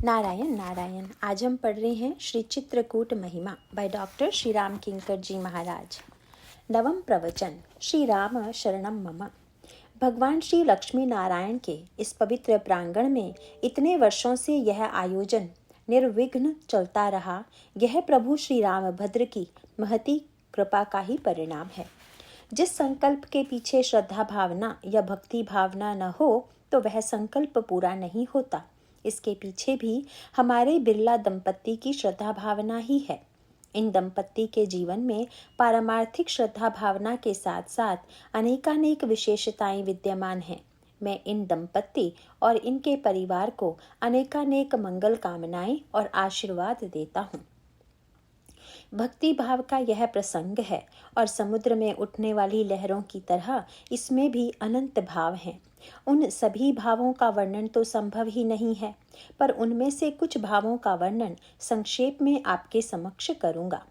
नारायण नारायण। आज हम पढ़ रहे हैं श्री चित्रकूट महिमा बाय डॉक्टर श्री राम किंकर जी महाराज। नवम प्रवचन। श्री राम शरणम मम। भगवान श्री लक्ष्मी नारायण के इस पवित्र प्रांगण में इतने वर्षों से यह आयोजन निर्विघ्न चलता रहा, यह प्रभु श्री रामभद्र की महती कृपा का ही परिणाम है। जिस संकल्प के पीछे श्रद्धा भावना या भक्ति भावना न हो तो वह संकल्प पूरा नहीं होता। इसके पीछे भी हमारे बिरला दंपत्ति की श्रद्धा भावना ही है। इन दंपत्ति के जीवन में पारमार्थिक श्रद्धा भावना के साथ साथ अनेकानेक विशेषताएं विद्यमान हैं। मैं इन दंपत्ति और इनके परिवार को अनेकानेक मंगल कामनाएं और आशीर्वाद देता हूँ। भक्ति भाव का यह प्रसंग है और समुद्र में उठने वाली लहरों की तरह इसमें भी अनंत भाव हैं। उन सभी भावों का वर्णन तो संभव ही नहीं है, पर उनमें से कुछ भावों का वर्णन संक्षेप में आपके समक्ष करूंगा।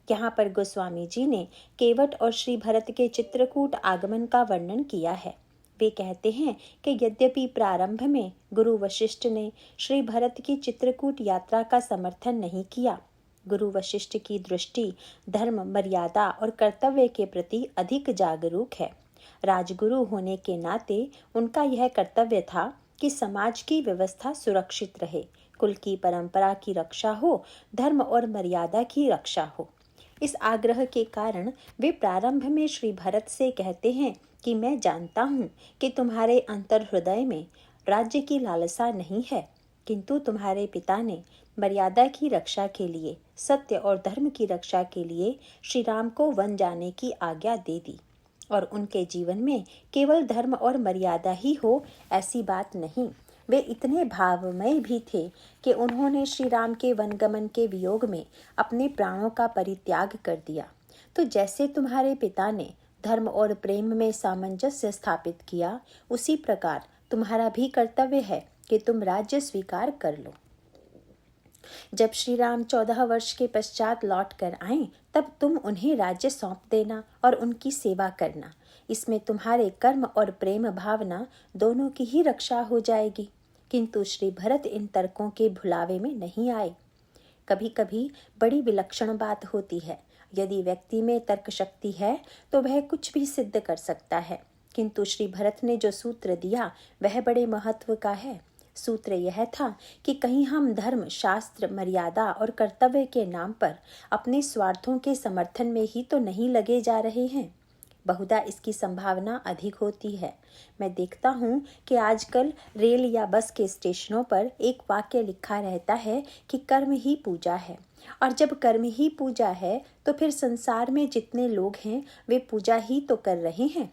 यहाँ पर गोस्वामी जी ने केवट और श्री भरत के चित्रकूट आगमन का वर्णन किया है। वे कहते हैं कि यद्यपि प्रारंभ में गुरु वशिष्ठ ने श्री भरत की चित्रकूट यात्रा का समर्थन नहीं किया, गुरु वशिष्ठ की दृष्टि धर्म, मर्यादा और कर्तव्य के प्रति अधिक जागरूक है। राजगुरु होने के नाते उनका यह कर्तव्य था कि समाज की व्यवस्था सुरक्षित रहे, कुल की परंपरा की रक्षा हो, धर्म और मर्यादा की रक्षा हो। इस आग्रह के कारण वे प्रारंभ में श्री भरत से कहते हैं कि मैं जानता हूँ कि तुम्हारे अंतर हृदय में राज्य की लालसा नहीं है, किंतु तुम्हारे पिता ने मर्यादा की रक्षा के लिए, सत्य और धर्म की रक्षा के लिए श्री राम को वन जाने की आज्ञा दे दी, और उनके जीवन में केवल धर्म और मर्यादा ही हो ऐसी बात नहीं। वे इतने भावमय भी थे कि उन्होंने श्री राम के वनगमन के वियोग में अपने प्राणों का परित्याग कर दिया। तो जैसे तुम्हारे पिता ने धर्म और प्रेम में सामंजस्य स्थापित किया, उसी प्रकार तुम्हारा भी कर्तव्य है कि तुम राज्य स्वीकार कर लो। जब श्री राम 14 वर्ष के पश्चात लौट कर आए, तब तुम उन्हें राज्य सौंप देना और उनकी सेवा करना। इसमें तुम्हारे कर्म और प्रेम भावना दोनों की ही रक्षा हो जाएगी। किंतु श्री भरत इन तर्कों के भुलावे में नहीं आए। कभी कभी बड़ी विलक्षण बात होती है। यदि व्यक्ति में तर्क शक्ति है तो वह कुछ भी सिद्ध कर सकता है, किंतु श्री भरत ने जो सूत्र दिया वह बड़े महत्व का है। सूत्र यह था कि कहीं हम धर्म, शास्त्र, मर्यादा और कर्तव्य के नाम पर अपने स्वार्थों के समर्थन में ही तो नहीं लगे जा रहे हैं। बहुधा इसकी संभावना अधिक होती है। मैं देखता हूँ कि आजकल रेल या बस के स्टेशनों पर एक वाक्य लिखा रहता है कि कर्म ही पूजा है, और जब कर्म ही पूजा है तो फिर संसार में जितने लोग हैं वे पूजा ही तो कर रहे हैं।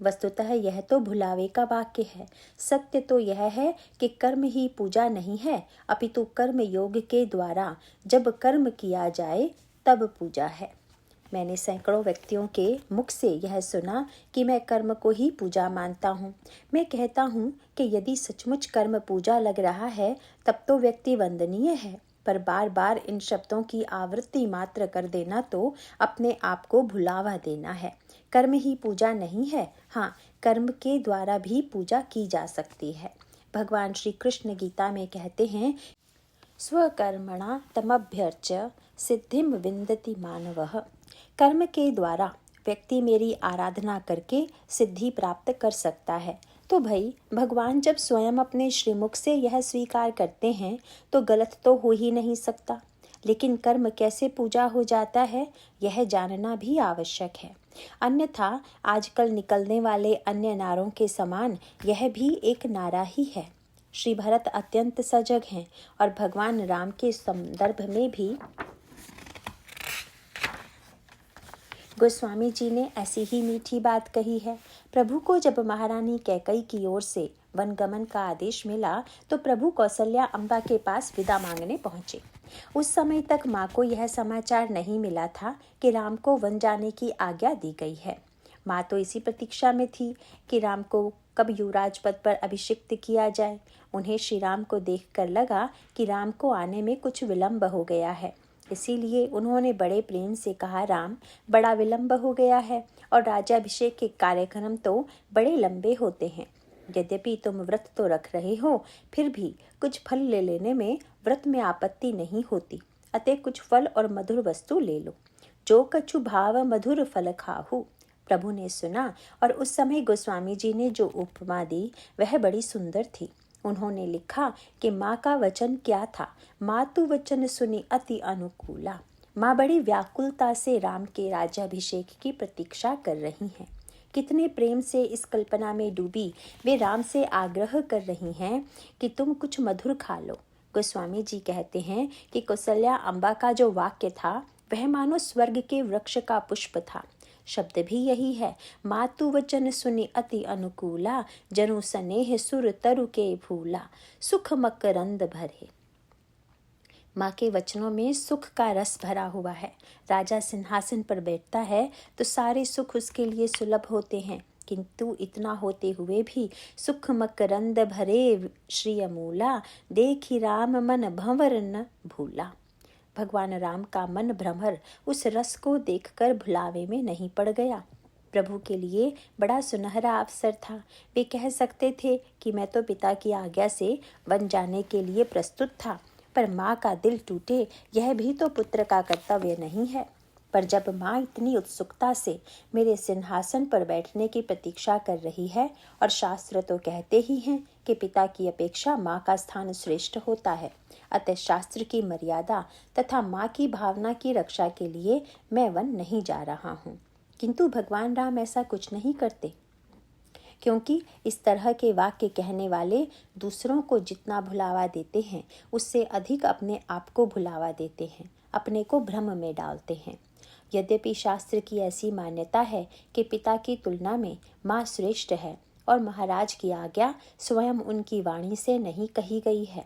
वस्तुतः यह तो भुलावे का वाक्य है। सत्य तो यह है कि कर्म ही पूजा नहीं है, अपितु कर्म योग के द्वारा जब कर्म किया जाए तब पूजा है। मैंने सैकड़ों व्यक्तियों के मुख से यह सुना कि मैं कर्म को ही पूजा मानता हूँ। मैं कहता हूँ कि यदि सचमुच कर्म पूजा लग रहा है तब तो व्यक्ति वंदनीय है, पर बार बार इन शब्दों की आवृत्ति मात्र कर देना तो अपने आप को भुलावा देना है। कर्म ही पूजा नहीं है। हाँ, कर्म के द्वारा भी पूजा की जा सकती है। भगवान श्री कृष्ण गीता में कहते हैं, स्वकर्मणा तमभ्यर्च्य सिद्धिम विन्दति मानवः। कर्म के द्वारा व्यक्ति मेरी आराधना करके सिद्धि प्राप्त कर सकता है। तो भाई, भगवान जब स्वयं अपने श्रीमुख से यह स्वीकार करते हैं तो गलत तो हो ही नहीं सकता। लेकिन कर्म कैसे पूजा हो जाता है यह जानना भी आवश्यक है, अन्यथा आजकल निकलने वाले अन्य नारों के समान यह भी एक नारा ही है। श्री भरत अत्यंत सजग हैं और भगवान राम के संदर्भ में भी गोस्वामी जी ने ऐसी ही मीठी बात कही है। प्रभु को जब महारानी कैकई की ओर से वनगमन का आदेश मिला तो प्रभु कौशल्या अम्बा के पास विदा मांगने पहुंचे। उस समय तक माँ को यह समाचार नहीं मिला था कि राम को वन जाने की आज्ञा दी गई है। माँ तो इसी प्रतीक्षा में थी कि राम को कब युवराज पद पर अभिषिक्त किया जाए। उन्हें श्री राम को देखकर लगा कि राम को आने में कुछ विलंब हो गया है, इसीलिए उन्होंने बड़े प्रेम से कहा, राम, बड़ा विलंब हो गया है और राज्याभिषेक के कार्यक्रम तो बड़े लंबे होते हैं। यद्यपि तुम व्रत तो रख रहे हो, फिर भी कुछ फल ले लेने में व्रत में आपत्ति नहीं होती। अतः कुछ फल और मधुर वस्तु ले लो। जो कछु भाव मधुर फल खाहू। प्रभु ने सुना और उस समय गोस्वामी जी ने जो उपमा दी वह बड़ी सुंदर थी। उन्होंने लिखा कि माँ का वचन क्या था। मातु वचन सुनी अति अनुकूला। माँ बड़ी व्याकुलता से राम के राज्याभिषेक की प्रतीक्षा कर रही हैं। कितने प्रेम से इस कल्पना में डूबी वे राम से आग्रह कर रही हैं कि तुम कुछ मधुर खा लो। गोस्वामी जी कहते हैं कि कौसल्या अम्बा का जो वाक्य था वह मानो स्वर्ग के वृक्ष का पुष्प था। शब्द भी यही है, मातु वचन सुनी अति अनुकूला, जनु स्नेह सुर तरु के फूला, सुख मकरंद भरे। माँ के वचनों में सुख का रस भरा हुआ है। राजा सिंहासन पर बैठता है तो सारे सुख उसके लिए सुलभ होते हैं, किंतु इतना होते हुए भी सुख मकरंद भरे श्री अमूला, देखी राम मन भंवर न भूला। भगवान राम का मन भ्रमर उस रस को देखकर भुलावे में नहीं पड़ गया। प्रभु के लिए बड़ा सुनहरा अवसर था। वे कह सकते थे कि मैं तो पिता की आज्ञा से वन जाने के लिए प्रस्तुत था, पर माँ का दिल टूटे यह भी तो पुत्र का कर्तव्य नहीं है। पर जब माँ इतनी उत्सुकता से मेरे सिंहासन पर बैठने की प्रतीक्षा कर रही है, और शास्त्र तो कहते ही हैं कि पिता की अपेक्षा माँ का स्थान श्रेष्ठ होता है, अतः शास्त्र की मर्यादा तथा माँ की भावना की रक्षा के लिए मैं वन नहीं जा रहा हूँ। किंतु भगवान राम ऐसा कुछ नहीं करते, क्योंकि इस तरह के वाक्य कहने वाले दूसरों को जितना भुलावा देते हैं उससे अधिक अपने आप को भुलावा देते हैं, अपने को भ्रम में डालते हैं। यद्यपि शास्त्र की ऐसी मान्यता है कि पिता की तुलना में माँ श्रेष्ठ है, और महाराज की आज्ञा स्वयं उनकी वाणी से नहीं कही गई है।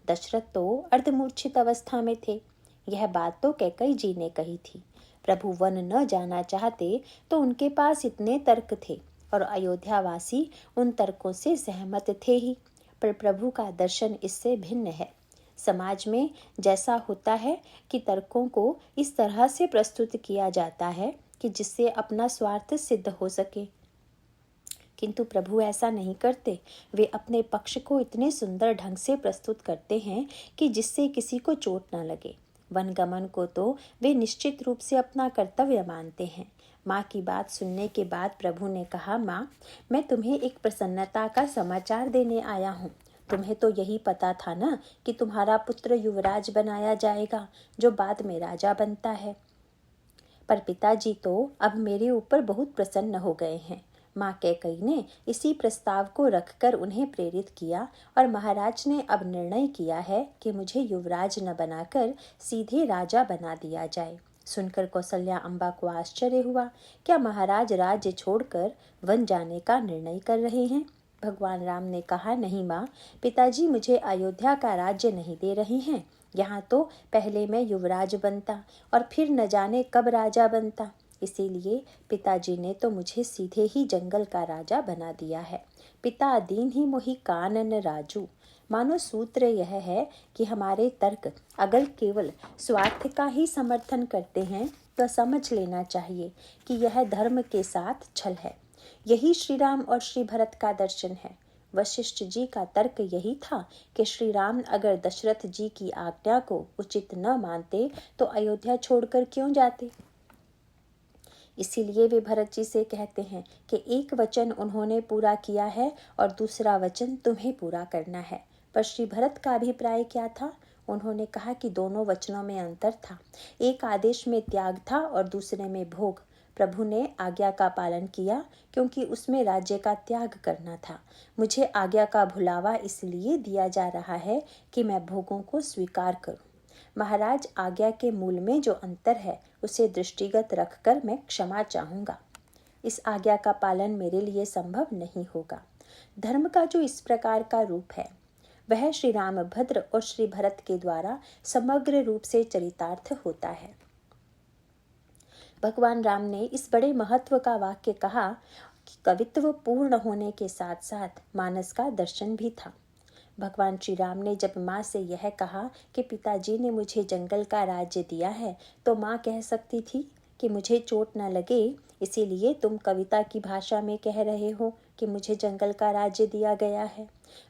दशरथ तो अर्धमूर्छित अवस्था में थे। यह बात तो कैकेयी जी ने कही थी। प्रभु वन न जाना चाहते तो उनके पास इतने तर्क थे, और अयोध्यावासी उन तर्कों से सहमत थे ही। पर प्रभु का दर्शन इससे भिन्न है। समाज में जैसा होता है कि तर्कों को इस तरह से प्रस्तुत किया जाता है कि जिससे अपना स्वार्थ सिद्ध हो सके, किंतु प्रभु ऐसा नहीं करते। वे अपने पक्ष को इतने सुंदर ढंग से प्रस्तुत करते हैं कि जिससे किसी को चोट न लगे। वनगमन को तो वे निश्चित रूप से अपना कर्तव्य मानते हैं। माँ की बात सुनने के बाद प्रभु ने कहा, माँ, मैं तुम्हें एक प्रसन्नता का समाचार देने आया हूँ। तुम्हें तो यही पता था ना कि तुम्हारा पुत्र युवराज बनाया जाएगा, जो बाद में राजा बनता है। पर पिताजी तो अब मेरे ऊपर बहुत प्रसन्न हो गए हैं। माँ कैकेयी ने इसी प्रस्ताव को रखकर उन्हें प्रेरित किया, और महाराज ने अब निर्णय किया है कि मुझे युवराज न बनाकर सीधे राजा बना दिया जाए। सुनकर कौसल्या अम्बा को आश्चर्य हुआ। क्या महाराज राज्य छोड़कर वन जाने का निर्णय कर रहे हैं? भगवान राम ने कहा, नहीं माँ, पिताजी मुझे अयोध्या का राज्य नहीं दे रहे हैं। यहाँ तो पहले मैं युवराज बनता और फिर न जाने कब राजा बनता। इसीलिए पिताजी ने तो मुझे सीधे ही जंगल का राजा बना दिया है। पिता दीन ही मोहि कानन राजू। मानो सूत्र यह है कि हमारे तर्क अगर केवल स्वार्थ का ही समर्थन करते हैं तो समझ लेना चाहिए कि यह धर्म के साथ छल है। यही श्री राम और श्री भरत का दर्शन है। वशिष्ठ जी का तर्क यही था कि श्री राम अगर दशरथ जी की आज्ञा को उचित न मानते तो अयोध्या छोड़कर क्यों जाते। इसीलिए वे भरत जी से कहते हैं कि एक वचन उन्होंने पूरा किया है और दूसरा वचन तुम्हें पूरा करना है। पर श्री भरत का अभिप्राय क्या था? उन्होंने कहा कि दोनों वचनों में अंतर था। एक आदेश में त्याग था और दूसरे में भोग। प्रभु ने आज्ञा का पालन किया क्योंकि उसमें राज्य का त्याग करना था। मुझे आज्ञा का भुलावा इसलिए दिया जा रहा है कि मैं भोगों को स्वीकार करूं। महाराज, आज्ञा के मूल में जो अंतर है उसे दृष्टिगत रखकर मैं क्षमा चाहूंगा। इस आज्ञा का पालन मेरे लिए संभव नहीं होगा। धर्म का जो इस प्रकार का रूप है वह श्री रामभद्र और श्री भरत के द्वारा समग्र रूप से चरितार्थ होता है। भगवान राम ने इस बड़े महत्व का वाक्य कहा कि कवित्व पूर्ण होने के साथ साथ मानस का दर्शन भी था। भगवान श्री राम ने जब माँ से यह कहा कि पिताजी ने मुझे जंगल का राज्य दिया है, तो माँ कह सकती थी कि मुझे चोट न लगे इसीलिए तुम कविता की भाषा में कह रहे हो, कि मुझे जंगल का राज्य दिया गया है।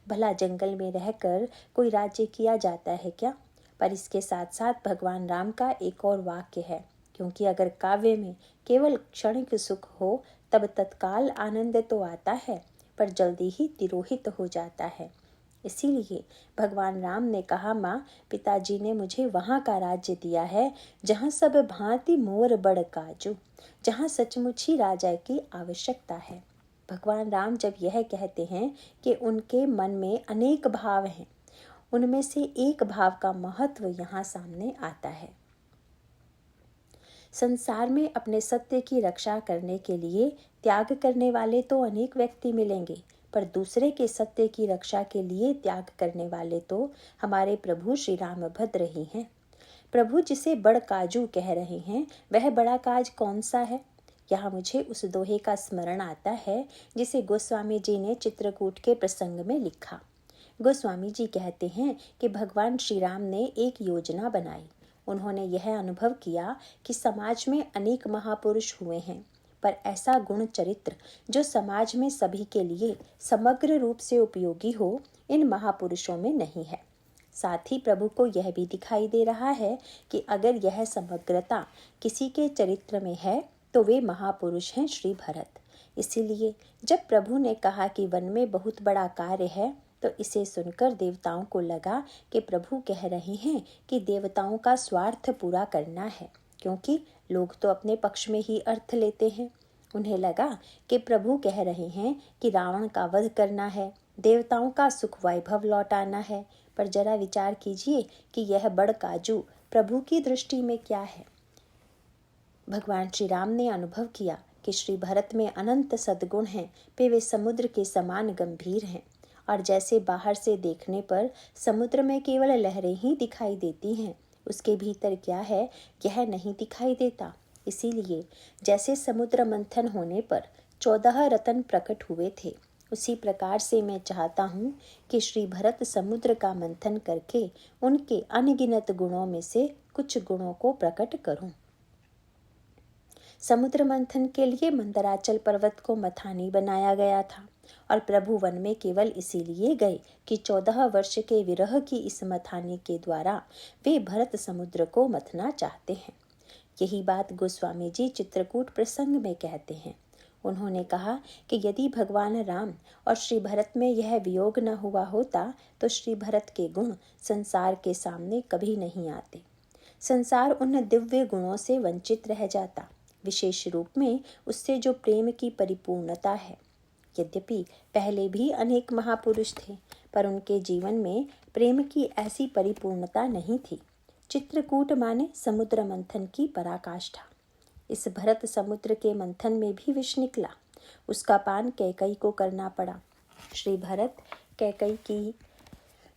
भला जंगल में रहकर कोई राज्य किया जाता है क्या? पर इसके साथ साथ भगवान राम का एक और वाक्य है, क्योंकि अगर काव्य में केवल क्षणिक सुख हो तब तत्काल आनंद तो आता है, पर जल्दी ही तिरोहित हो जाता है। इसीलिए भगवान राम ने कहा, माँ, पिताजी ने मुझे वहाँ का राज्य दिया है जहाँ सब भांति मोर बड़ काजू, जहाँ सचमुच ही राजा की आवश्यकता है। भगवान राम जब यह कहते हैं कि उनके मन में अनेक भाव हैं, उनमें से एक भाव का महत्व यहाँ सामने आता है। संसार में अपने सत्य की रक्षा करने के लिए त्याग करने वाले तो अनेक व्यक्ति मिलेंगे, पर दूसरे के सत्य की रक्षा के लिए त्याग करने वाले तो हमारे प्रभु श्री रामभद्र ही हैं। प्रभु जिसे बड़ काजू कह रहे हैं, वह बड़ा काज कौन सा है? यहाँ मुझे उस दोहे का स्मरण आता है जिसे गोस्वामी जी ने चित्रकूट के प्रसंग में लिखा। गोस्वामी जी कहते हैं कि भगवान श्री राम ने एक योजना बनाई। उन्होंने यह अनुभव किया कि समाज में अनेक महापुरुष हुए हैं, पर ऐसा गुण चरित्र जो समाज में सभी के लिए समग्र रूप से उपयोगी हो, इन महापुरुषों में नहीं है। साथ ही प्रभु को यह भी दिखाई दे रहा है कि अगर यह समग्रता किसी के चरित्र में है तो वे महापुरुष हैं श्री भरत। इसीलिए जब प्रभु ने कहा कि वन में बहुत बड़ा कार्य है, तो इसे सुनकर देवताओं को लगा कि प्रभु कह रहे हैं कि देवताओं का स्वार्थ पूरा करना है, क्योंकि लोग तो अपने पक्ष में ही अर्थ लेते हैं। उन्हें लगा कि प्रभु कह रहे हैं कि रावण का वध करना है, देवताओं का सुख वैभव लौटाना है। पर जरा विचार कीजिए कि यह बड़ काजू प्रभु की दृष्टि में क्या है। भगवान श्री राम ने अनुभव किया कि श्री भरत में अनंत सद्गुण हैं, वे समुद्र के समान गंभीर हैं, और जैसे बाहर से देखने पर समुद्र में केवल लहरें ही दिखाई देती हैं, उसके भीतर क्या है यह नहीं दिखाई देता। इसीलिए जैसे समुद्र मंथन होने पर 14 रत्न प्रकट हुए थे, उसी प्रकार से मैं चाहता हूँ कि श्री भरत समुद्र का मंथन करके उनके अनगिनत गुणों में से कुछ गुणों को प्रकट करूं। समुद्र मंथन के लिए मंदराचल पर्वत को मथानी बनाया गया था, और प्रभु वन में केवल इसीलिए गए कि 14 वर्ष के विरह की इस मथानी के द्वारा वे भरत समुद्र को मथना चाहते हैं। यही बात गोस्वामी जी चित्रकूट प्रसंग में कहते हैं। उन्होंने कहा कि यदि भगवान राम और श्री भरत में यह वियोग न हुआ होता तो श्री भरत के गुण संसार के सामने कभी नहीं आते। संसार उन दिव्य गुणों से वंचित रह जाता, विशेष रूप में उससे जो प्रेम की परिपूर्णता है। यद्यपि पहले भी अनेक महापुरुष थे, पर उनके जीवन में प्रेम की ऐसी परिपूर्णता नहीं थी। चित्रकूट माने समुद्र मंथन की पराकाष्ठा। इस भरत समुद्र के मंथन में भी विष निकला, उसका पान कैकई को करना पड़ा। श्री भरत कैकई की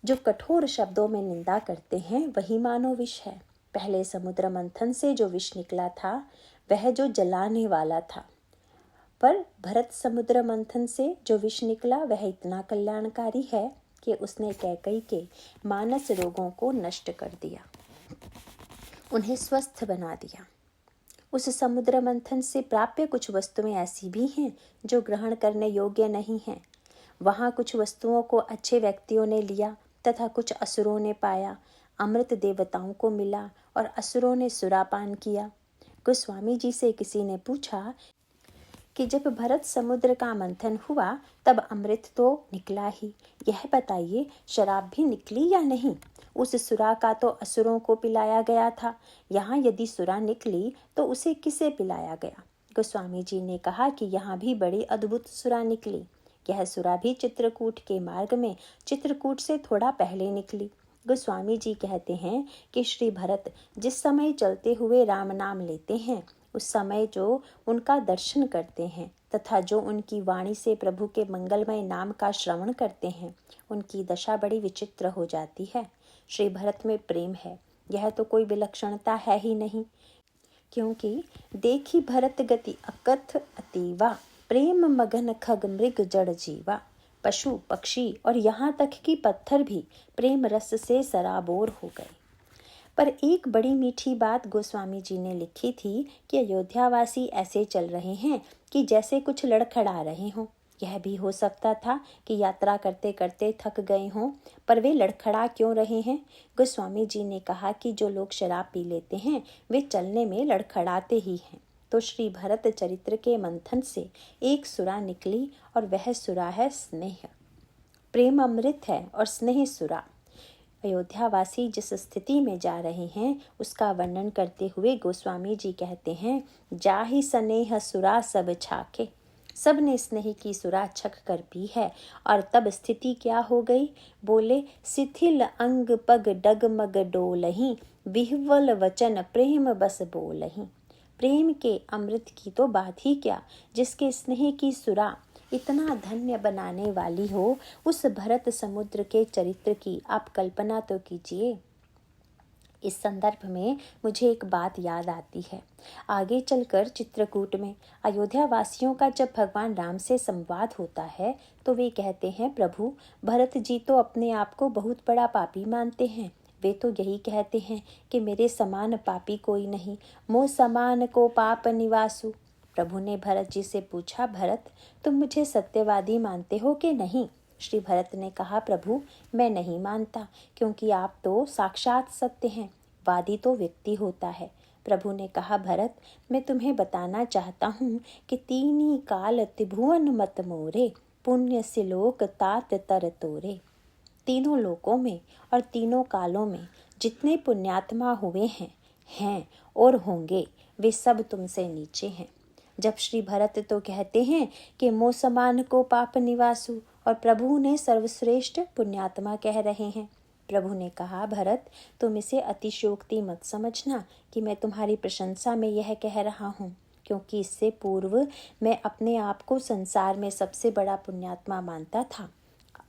जो कठोर शब्दों में निंदा करते हैं वही मानो विष है। पहले समुद्र मंथन से जो विष निकला था वह जो जलाने वाला था, पर भरत समुद्र मंथन से जो विष निकला वह इतना कल्याणकारी है कि उसने कैकई के मानस रोगों को नष्ट कर दिया, उन्हें स्वस्थ बना दिया। उस समुद्र मंथन से प्राप्य कुछ वस्तुएं ऐसी भी हैं जो ग्रहण करने योग्य नहीं हैं। वहाँ कुछ वस्तुओं को अच्छे व्यक्तियों ने लिया तथा कुछ असुरों ने पाया। अमृत देवताओं को मिला और असुरों ने सुरापान किया। गोस्वामी जी से किसी ने पूछा कि जब भरत समुद्र का मंथन हुआ तब अमृत तो निकला ही, यह बताइए शराब भी निकली या नहीं? उस सुरा का तो असुरों को पिलाया गया था, यहाँ यदि सुरा निकली तो उसे किसे पिलाया गया? गोस्वामी जी ने कहा कि यहाँ भी बड़ी अद्भुत सुरा निकली। यह सुरा भी चित्रकूट के मार्ग में चित्रकूट से थोड़ा पहले निकली। गोस्वामी जी कहते हैं कि श्री भरत जिस समय चलते हुए राम नाम लेते हैं, उस समय जो उनका दर्शन करते हैं तथा जो उनकी वाणी से प्रभु के मंगलमय नाम का श्रवण करते हैं, उनकी दशा बड़ी विचित्र हो जाती है। श्री भरत में प्रेम है, यह तो कोई विलक्षणता है ही नहीं, क्योंकि देखी भरत गति अकथ अतीवा, प्रेम मगन खग मृग जड़ जीवा। पशु पक्षी और यहाँ तक कि पत्थर भी प्रेम रस से सराबोर हो गए। पर एक बड़ी मीठी बात गोस्वामी जी ने लिखी थी कि अयोध्यावासी ऐसे चल रहे हैं कि जैसे कुछ लड़खड़ा रहे हों। यह भी हो सकता था कि यात्रा करते करते थक गए हों, पर वे लड़खड़ा क्यों रहे हैं? गोस्वामी जी ने कहा कि जो लोग शराब पी लेते हैं वे चलने में लड़खड़ाते ही हैं। तो श्री भरत चरित्र के मंथन से एक सुरा निकली और वह सुरा है स्नेह। प्रेम अमृत है और स्नेह सुरा। अयोध्यावासी जिस स्थिति में जा रहे हैं उसका वर्णन करते हुए गोस्वामी जी कहते हैं, जाहि स्नेह सुरा सब छाके। सब ने स्नेह की सुरा छक कर पी है और तब स्थिति क्या हो गई? बोले, शिथिल अंग पग डगमग डोलही, विह्वल वचन प्रेम बस बोलही। प्रेम के अमृत की तो बात ही क्या, जिसके स्नेह की सुरा इतना धन्य बनाने वाली हो, उस भरत समुद्र के चरित्र की आप कल्पना तो कीजिए। इस संदर्भ में मुझे एक बात याद आती है। आगे चलकर चित्रकूट में अयोध्या वासियों का जब भगवान राम से संवाद होता है तो वे कहते हैं, प्रभु भरत जी तो अपने आप को बहुत बड़ा पापी मानते हैं। वे तो यही कहते हैं कि मेरे समान पापी कोई नहीं, मोह समान को पाप निवासु। प्रभु ने भरत जी से पूछा, भरत तुम मुझे सत्यवादी मानते हो कि नहीं? श्री भरत ने कहा, प्रभु मैं नहीं मानता, क्योंकि आप तो साक्षात सत्य हैं। वादी तो व्यक्ति होता है। प्रभु ने कहा, भरत मैं तुम्हें बताना चाहता हूँ कि तीनी काल त्रिभुवन मत मोरे, पुण्य से लोक तात तर तोरे। तीनों लोकों में और तीनों कालों में जितने पुण्यात्मा हुए हैं और होंगे, वे सब तुमसे नीचे हैं। जब श्री भरत तो कहते हैं कि मोह समान को पाप निवासु, और प्रभु ने सर्वश्रेष्ठ पुण्यात्मा कह रहे हैं। प्रभु ने कहा, भरत तुम इसे अतिशयोक्ति मत समझना कि मैं तुम्हारी प्रशंसा में यह कह रहा हूँ, क्योंकि इससे पूर्व मैं अपने आप को संसार में सबसे बड़ा पुण्यात्मा मानता था।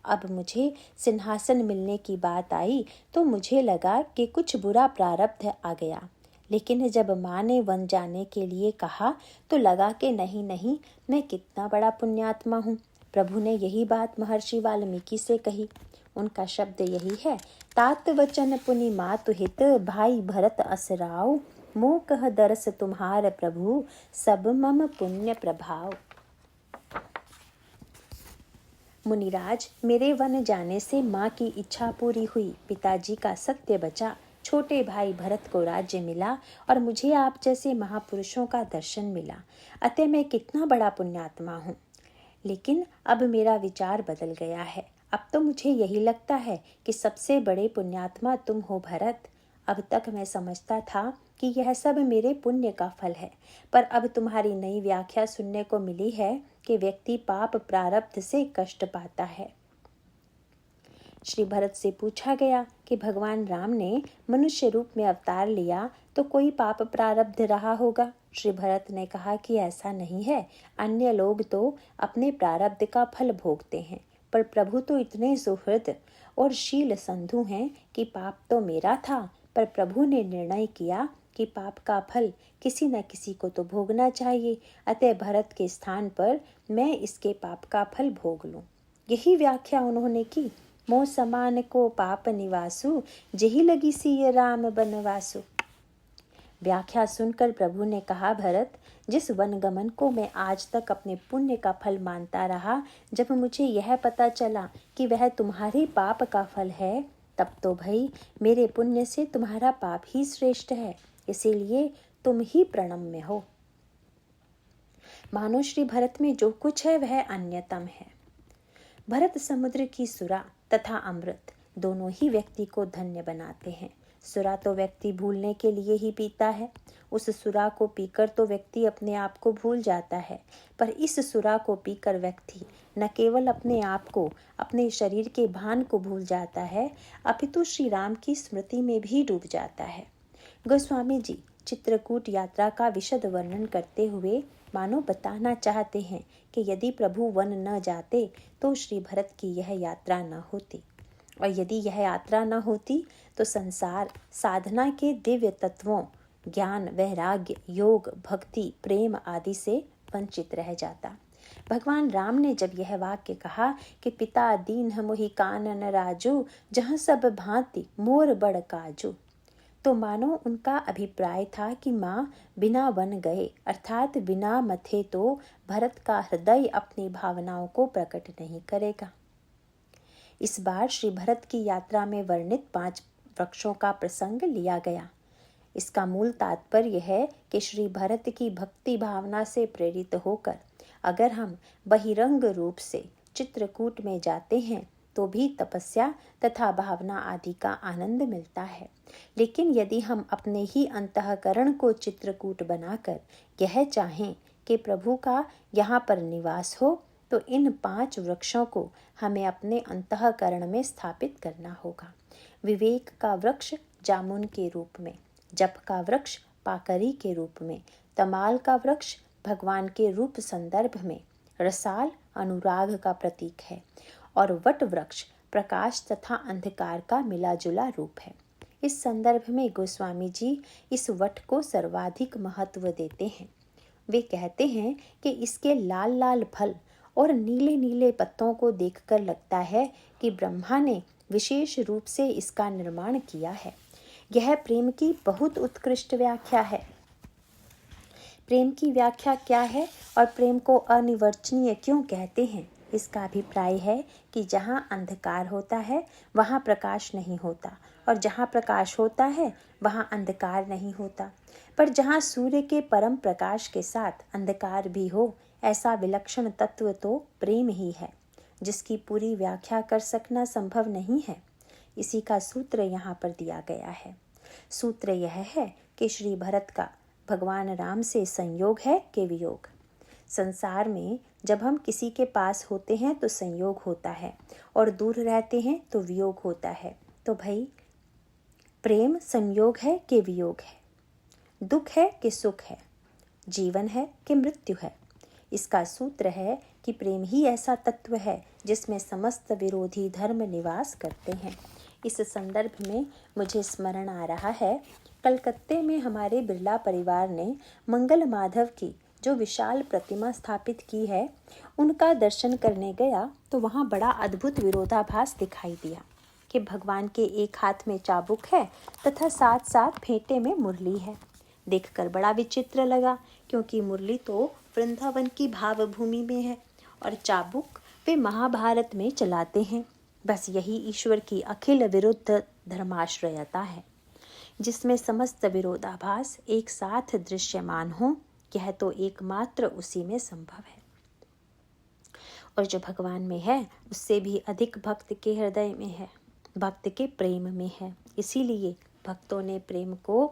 अब मुझे सिंहासन मिलने की बात आई तो मुझे लगा कि कुछ बुरा प्रारब्ध आ गया, लेकिन जब माँ ने वन जाने के लिए कहा तो लगा कि नहीं नहीं, मैं कितना बड़ा पुण्यात्मा हूँ। प्रभु ने यही बात महर्षि वाल्मीकि से कही। उनका शब्द यही है, तात वचन पुनि मातु हित, भाई भरत असराव, मोह कह दरस तुम्हार प्रभु, सब मम पुण्य प्रभाव। मुनिराज, मेरे वन जाने से माँ की इच्छा पूरी हुई, पिताजी का सत्य बचा, छोटे भाई भरत को राज्य मिला और मुझे आप जैसे महापुरुषों का दर्शन मिला। अतः मैं कितना बड़ा पुण्यात्मा हूँ। लेकिन अब मेरा विचार बदल गया है। अब तो मुझे यही लगता है कि सबसे बड़े पुण्यात्मा तुम हो भरत। अब तक मैं समझता था कि यह सब मेरे पुण्य का फल है, पर अब तुम्हारी नई व्याख्या सुनने को मिली है कि व्यक्ति पाप प्रारब्ध से कष्ट पाता है। श्री भरत से पूछा गया कि भगवान राम ने मनुष्य रूप में अवतार लिया तो कोई पाप प्रारब्ध रहा होगा। श्री भरत ने कहा कि ऐसा नहीं है, अन्य लोग तो अपने प्रारब्ध का फल भोगते हैं, पर प्रभु तो इतने सुहृद और शील संधु हैं कि पाप तो मेरा था, पर प्रभु ने निर्णय किया कि पाप का फल किसी न किसी को तो भोगना चाहिए, अतः भरत के स्थान पर मैं इसके पाप का फल भोग लूं। यही व्याख्या उन्होंने की। मोह समान को पाप निवासु, जेहि लगी सिय राम बनवासु। व्याख्या सुनकर प्रभु ने कहा, भरत जिस वनगमन को मैं आज तक अपने पुण्य का फल मानता रहा, जब मुझे यह पता चला कि वह तुम्हारे पाप का फल है, तब तो भाई मेरे पुण्य से तुम्हारा पाप ही श्रेष्ठ है, इसीलिए तुम ही प्रणम्य हो। मानो श्री भरत में जो कुछ है वह अन्यतम है। भरत समुद्र की सुरा तथा अमृत दोनों ही व्यक्ति को धन्य बनाते हैं। सुरा तो व्यक्ति भूलने के लिए ही पीता है। उस सुरा को पीकर तो व्यक्ति अपने आप को भूल जाता है, पर इस सुरा को पीकर व्यक्ति न केवल अपने आप को, अपने शरीर के भान को भूल जाता है, अपितु श्री राम की स्मृति में भी डूब जाता है। गोस्वामी जी चित्रकूट यात्रा का विशद वर्णन करते हुए मानो बताना चाहते हैं कि यदि प्रभु वन न जाते तो श्री भरत की यह यात्रा न होती, और यदि यह यात्रा न होती तो संसार साधना के दिव्य तत्वों ज्ञान, वैराग्य, योग, भक्ति, प्रेम आदि से वंचित रह जाता। भगवान राम ने जब यह वाक्य कहा कि पिता दीन मोहि कानन राजू, जहाँ सब भांति मोर बड़ काजू, तो मानो उनका अभिप्राय था कि माँ बिना वन गए अर्थात बिना मथे तो भरत का हृदय अपनी भावनाओं को प्रकट नहीं करेगा। इस बार श्री भरत की यात्रा में वर्णित 5 वृक्षों का प्रसंग लिया गया। इसका मूल तात्पर्य है कि श्री भरत की भक्ति भावना से प्रेरित होकर अगर हम बहिरंग रूप से चित्रकूट में जाते हैं तो भी तपस्या तथा भावना आदि का आनंद मिलता है। लेकिन यदि हम अपने ही अंतःकरण को चित्रकूट बनाकर यह चाहें कि प्रभु का यहाँ पर निवास हो तो इन 5 वृक्षों को हमें अपने अंतःकरण में स्थापित करना होगा। विवेक का वृक्ष जामुन के रूप में, जप का वृक्ष पाकरी के रूप में, तमाल का वृक्ष भगवान के रूप संदर्भ में, रसाल अनुराग का प्रतीक है और वट वृक्ष प्रकाश तथा अंधकार का मिलाजुला रूप है। इस संदर्भ में गोस्वामी जी इस वट को सर्वाधिक महत्व देते हैं। वे कहते हैं कि इसके लाल लाल फल और नीले नीले पत्तों को देखकर लगता है कि ब्रह्मा ने विशेष रूप से इसका निर्माण किया है। यह प्रेम की बहुत उत्कृष्ट व्याख्या है। प्रेम की व्याख्या क्या है और प्रेम को अनिर्वचनीय क्यों कहते हैं? इसका अभिप्राय है कि जहाँ अंधकार होता है वहाँ प्रकाश नहीं होता और जहाँ प्रकाश होता है वहाँ अंधकार नहीं होता। पर जहाँ सूर्य के परम प्रकाश के साथ अंधकार भी हो, ऐसा विलक्षण तत्व तो प्रेम ही है, जिसकी पूरी व्याख्या कर सकना संभव नहीं है। इसी का सूत्र यहाँ पर दिया गया है। सूत्र यह है कि श्री भरत का भगवान राम से संयोग है कि वियोग। संसार में जब हम किसी के पास होते हैं तो संयोग होता है और दूर रहते हैं तो वियोग होता है। तो भाई, प्रेम संयोग है कि वियोग है, दुख है कि सुख है, जीवन है कि मृत्यु है। इसका सूत्र है कि प्रेम ही ऐसा तत्व है जिसमें समस्त विरोधी धर्म निवास करते हैं। इस संदर्भ में मुझे स्मरण आ रहा है, कलकत्ते में हमारे बिरला परिवार ने मंगल माधव की जो विशाल प्रतिमा स्थापित की है, उनका दर्शन करने गया तो वहाँ बड़ा अद्भुत विरोधाभास दिखाई दिया कि भगवान के एक हाथ में चाबुक है तथा साथ साथ फेंटे में मुरली है। देखकर बड़ा विचित्र लगा, क्योंकि मुरली तो वृंदावन की भावभूमि में है और चाबुक वे महाभारत में चलाते हैं। बस यही ईश्वर की अखिल विरुद्ध धर्माश्रयता है, जिसमें समस्त विरोधाभास एक साथ दृश्यमान हो। यह तो एकमात्र उसी में संभव है और जो भगवान में है उससे भी अधिक भक्त के हृदय में है, भक्त के प्रेम में है। इसीलिए भक्तों ने प्रेम को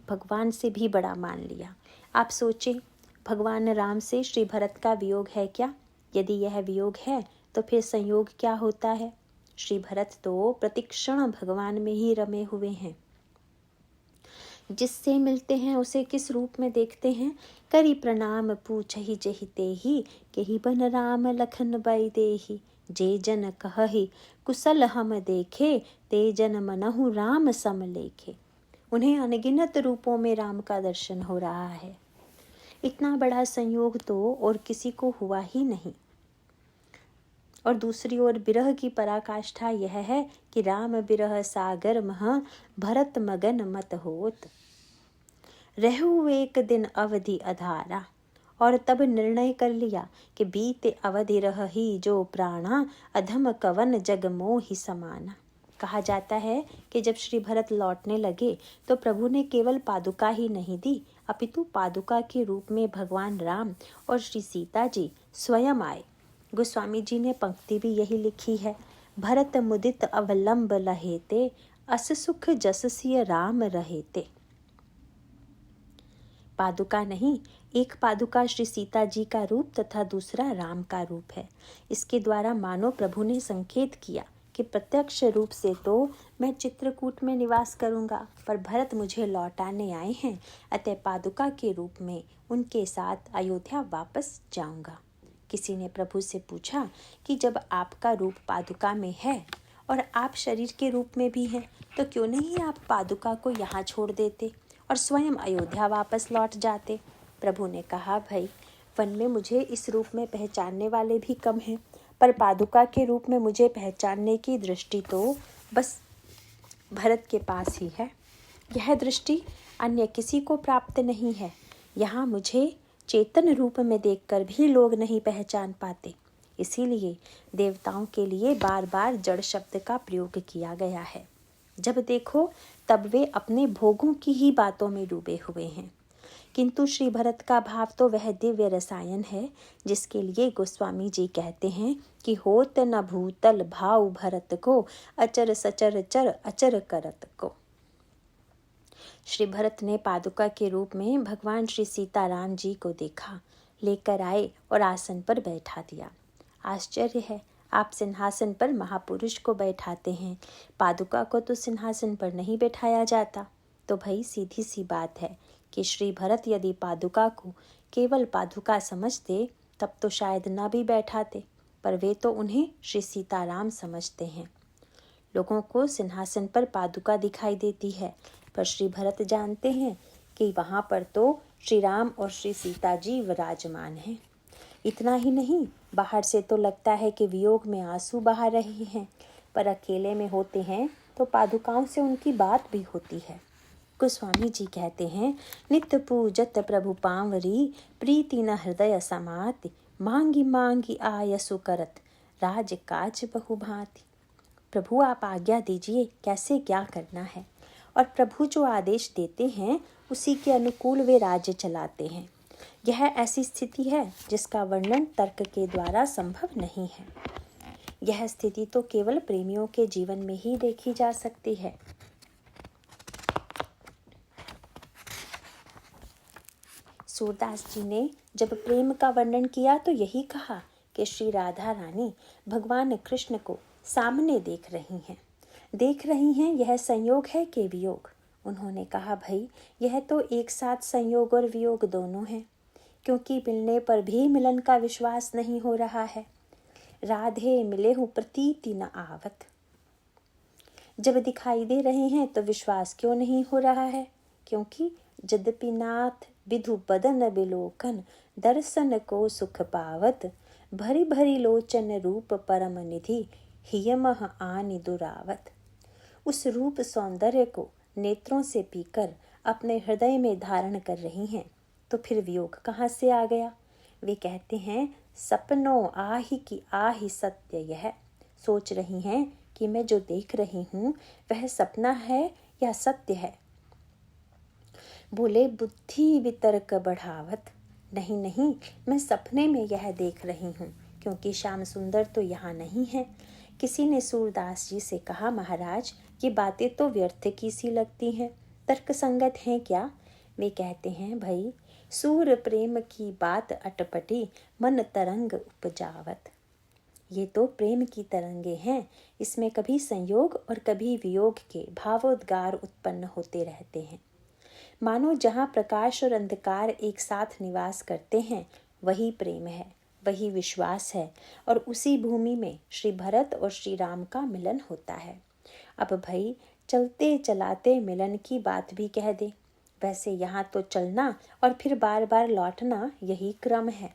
भगवान से भी बड़ा मान लिया। आप सोचें, भगवान राम से श्री भरत का वियोग है क्या? यदि यह वियोग है तो फिर संयोग क्या होता है? श्री भरत तो प्रतिक्षण भगवान में ही रमे हुए हैं। जिससे मिलते हैं उसे किस रूप में देखते हैं? करी प्रणाम पूछहि जहि तेहि, केहि बन राम लखन बई देहि। जे जन कहहि कुशल हम देखे, ते जन मनहु राम सम लेखे। उन्हें अनगिनत रूपों में राम का दर्शन हो रहा है। इतना बड़ा संयोग तो और किसी को हुआ ही नहीं। और दूसरी ओर विरह की पराकाष्ठा यह है कि राम विरह सागर मह, भरत मगन मत होत। रहु एक दिन अवधि अधारा, और तब निर्णय कर लिया कि बीते अवधि रही जो प्राणा, अधम कवन जग मोहि समाना। कहा जाता है कि जब श्री भरत लौटने लगे तो प्रभु ने केवल पादुका ही नहीं दी, अपितु पादुका के रूप में भगवान राम और श्री सीता जी स्वयं आए। गोस्वामी जी ने पंक्ति भी यही लिखी है, भरत मुदित अवलंब लहेते, अस सुख जस सिय राम रहेते। पादुका नहीं, एक पादुका श्री सीता जी का रूप तथा दूसरा राम का रूप है। इसके द्वारा मानो प्रभु ने संकेत किया कि प्रत्यक्ष रूप से तो मैं चित्रकूट में निवास करूंगा, पर भरत मुझे लौटाने आए हैं, अतः पादुका के रूप में उनके साथ अयोध्या वापस जाऊंगा। किसी ने प्रभु से पूछा कि जब आपका रूप पादुका में है और आप शरीर के रूप में भी हैं, तो क्यों नहीं आप पादुका को यहाँ छोड़ देते और स्वयं अयोध्या वापस लौट जाते? प्रभु ने कहा, भाई, वन में मुझे इस रूप में पहचानने वाले भी कम हैं, पर पादुका के रूप में मुझे पहचानने की दृष्टि तो बस भरत के पास ही है। यह दृष्टि अन्य किसी को प्राप्त नहीं है। यहाँ मुझे चेतन रूप में देखकर भी लोग नहीं पहचान पाते। इसीलिए देवताओं के लिए बार बार जड़ शब्द का प्रयोग किया गया है। जब देखो तब वे अपने भोगों की ही बातों में डूबे हुए हैं। किंतु श्री भरत का भाव तो वह दिव्य रसायन है जिसके लिए गोस्वामी जी कहते हैं कि होत न भूतल भाव भरत को, अचर सचर चर अचर करत को। श्री भरत ने पादुका के रूप में भगवान श्री सीताराम जी को देखा, लेकर आए और आसन पर बैठा दिया। आश्चर्य है, आप सिंहासन पर महापुरुष को बैठाते हैं, पादुका को तो सिंहासन पर नहीं बैठाया जाता। तो भाई सीधी सी बात है कि श्री भरत यदि पादुका को केवल पादुका समझते तब तो शायद न भी बैठाते, पर वे तो उन्हें श्री सीताराम समझते हैं। लोगों को सिंहासन पर पादुका दिखाई देती है, पर श्री भरत जानते हैं कि वहाँ पर तो श्री राम और श्री सीता जी विराजमान हैं। इतना ही नहीं, बाहर से तो लगता है कि वियोग में आंसू बहा रहे हैं, पर अकेले में होते हैं तो पादुकाओं से उनकी बात भी होती है। गोस्वामी जी कहते हैं, नित्य पूजत प्रभु पांवरी, प्रीति न हृदय समाति, मांगी मांगी आयसु करत, राज काज बहुभांति। प्रभु आप आज्ञा दीजिए कैसे क्या करना है, और प्रभु जो आदेश देते हैं उसी के अनुकूल वे राज्य चलाते हैं। यह ऐसी स्थिति है जिसका वर्णन तर्क के द्वारा संभव नहीं है। यह स्थिति तो केवल प्रेमियों के जीवन में ही देखी जा सकती है। सूरदास जी ने जब प्रेम का वर्णन किया तो यही कहा कि श्री राधा रानी भगवान कृष्ण को सामने देख रही हैं यह संयोग है कि वियोग। उन्होंने कहा, भाई यह तो एक साथ संयोग और वियोग दोनों हैं, क्योंकि मिलने पर भी मिलन का विश्वास नहीं हो रहा है। राधे मिले हूँ प्रतीति न आवत। जब दिखाई दे रहे हैं तो विश्वास क्यों नहीं हो रहा है? क्योंकि यद्यपि नाथ विधु बदन बिलोकन, दर्शन को सुख पावत, भरी भरी लोचन रूप परम निधि, हियमह आनि दुरावत। उस रूप सौंदर्य को नेत्रों से पीकर अपने हृदय में धारण कर रही हैं, तो फिर वियोग कहाँ से आ गया? वे कहते हैं, सपनों आही की आही सत्य यह। सोच रही हैं कि मैं जो देख रही हूँ वह सपना है या सत्य है। बोले बुद्धि वितर्क बढ़ावत, नहीं नहीं, मैं सपने में यह देख रही हूँ, क्योंकि श्याम सुंदर तो यहाँ नहीं है। किसी ने सूरदास जी से कहा, महाराज ये बातें तो व्यर्थ की सी लगती हैं, तर्क संगत हैं क्या? वे कहते हैं, भाई सूर प्रेम की बात अटपटी, मन तरंग उपजावत। ये तो प्रेम की तरंगे हैं, इसमें कभी संयोग और कभी वियोग के भावोद्गार उत्पन्न होते रहते हैं। मानो जहाँ प्रकाश और अंधकार एक साथ निवास करते हैं वही प्रेम है, वही विश्वास है, और उसी भूमि में श्री भरत और श्री राम का मिलन होता है। अब भाई चलते चलाते मिलन की बात भी कह दे। वैसे यहाँ तो चलना और फिर बार बार लौटना यही क्रम है।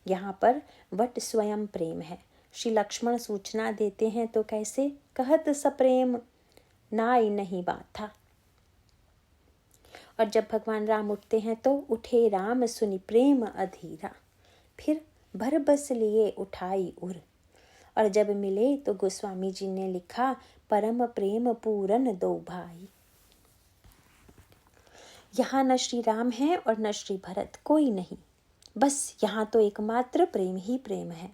यहाँ पर वट स्वयं प्रेम है। श्री लक्ष्मण सूचना देते हैं तो कैसे, कहत सप्रेम नाई नहीं बात था। और जब भगवान राम उठते हैं तो उठे राम सुनि प्रेम अधीरा, फिर भर बस लिए उठाई उर। और जब मिले तो गोस्वामी जी ने लिखा, परम प्रेम पूरन दो भाई। यहाँ न श्री राम है और न श्री भरत, कोई नहीं, बस यहाँ तो एकमात्र प्रेम ही प्रेम है।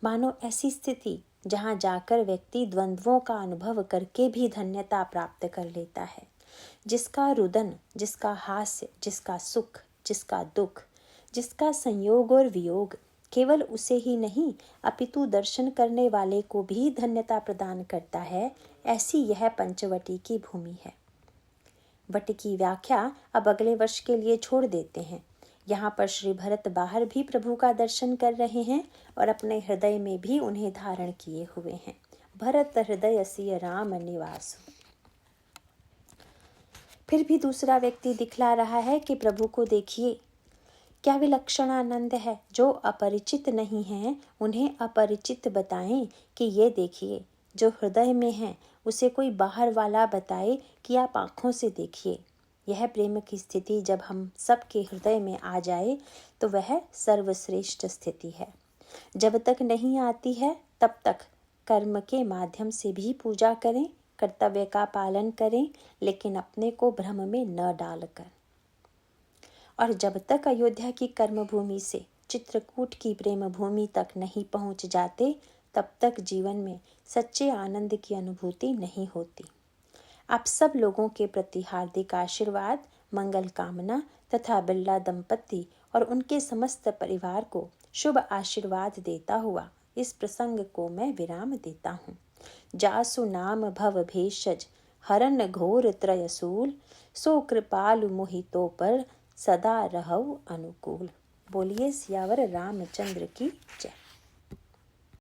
मानो ऐसी स्थिति जहाँ जाकर व्यक्ति द्वंद्वों का अनुभव करके भी धन्यता प्राप्त कर लेता है। जिसका रुदन, जिसका हास्य, जिसका सुख, जिसका दुख, जिसका संयोग और वियोग केवल उसे ही नहीं अपितु दर्शन करने वाले को भी धन्यता प्रदान करता है, ऐसी यह पंचवटी की भूमि है। वट की व्याख्या अब अगले वर्ष के लिए छोड़ देते हैं। यहाँ पर श्री भरत बाहर भी प्रभु का दर्शन कर रहे हैं और अपने हृदय में भी उन्हें धारण किए हुए हैं। भरत हृदय सिय राम निवासु। फिर भी दूसरा व्यक्ति दिखला रहा है कि प्रभु को देखिए, क्या विलक्षण आनंद है। जो अपरिचित नहीं हैं उन्हें अपरिचित बताएं कि ये देखिए जो हृदय में है उसे कोई बाहर वाला बताए कि आप आँखों से देखिए। यह प्रेम की स्थिति जब हम सबके हृदय में आ जाए तो वह सर्वश्रेष्ठ स्थिति है। जब तक नहीं आती है तब तक कर्म के माध्यम से भी पूजा करें, कर्तव्य का पालन करें, लेकिन अपने को भ्रम में न डालकर। और जब तक अयोध्या की कर्म भूमि से चित्रकूट की प्रेम भूमि तक नहीं पहुंच जाते तब तक जीवन में सच्चे आनंद की अनुभूति नहीं होती। आप सब लोगों के प्रति हार्दिक आशीर्वाद, मंगल कामना तथा बिरला दंपति और उनके समस्त परिवार को शुभ आशीर्वाद देता हुआ इस प्रसंग को मैं विराम देता हूँ। जासु नाम भव भेषज हरन घोर त्रयसूल, सो कृपालु मोहितो पर सदा रहौ अनुकूल। बोलिए सियावर रामचंद्र की जय।